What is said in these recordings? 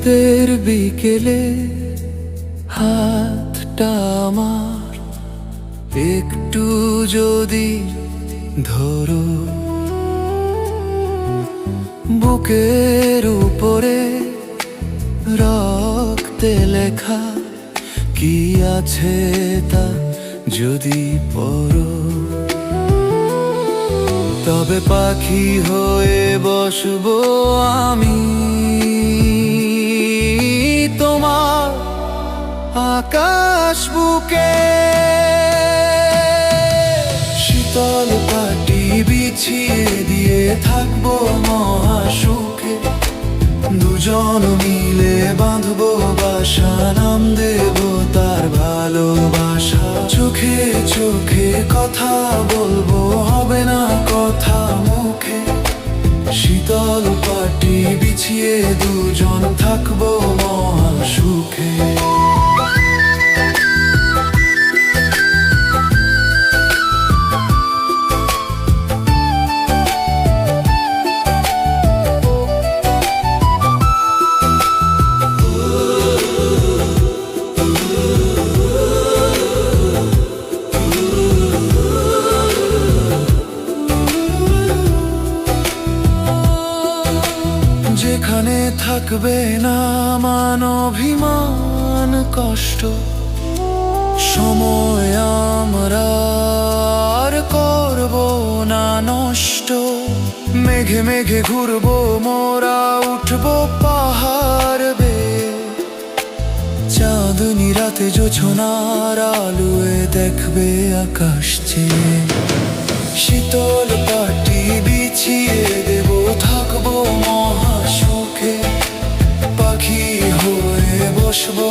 শীতের বিকেলে হাতটা আমার একটু যদি ধরো, বুকের উপরে রক্তে লেখা কি আছে তা যদি পড়ো, তবে পাখি হয়ে বসবো আমি তোমার আকাশ বুকে। শীতল পাটি বিছিয়ে দিয়ে থাকবো মহাসুখে, দুজন মিলে বাঁধবো বাসা, নাম দেবো তার ভালোবাসা। চোখে চোখে কথা বলবো, হবে না কথা মুখে। শীতল পাটি বিছিয়ে দুজন থাকবো মহাসুখে। যেখানে থাকবে না মান অভিমান কষ্ট, সময় আমরা আর করবো না নষ্ট। মেঘে মেঘে ঘুরবো মোরা, উঠবো পাহাড় বেয়ে, চাঁদনি রাতে জোছনার আলোয় দেখবে আকাশ চেয়ে। শীতল পাটি বিছিয়ে দেবো, থাকবো মহাসুখে। পাখি হয়ে বসবো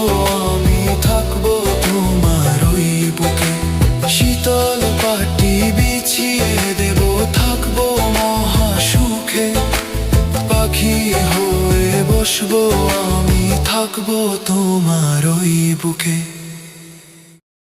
আমি, থাকবো তোমার ওই বুকে। শীতল পাটি বিছিয়ে দেবো, থাকবো মহাসুখে। পাখি হয়ে বসবো আমি, থাকবো তোমার ওই বুকে।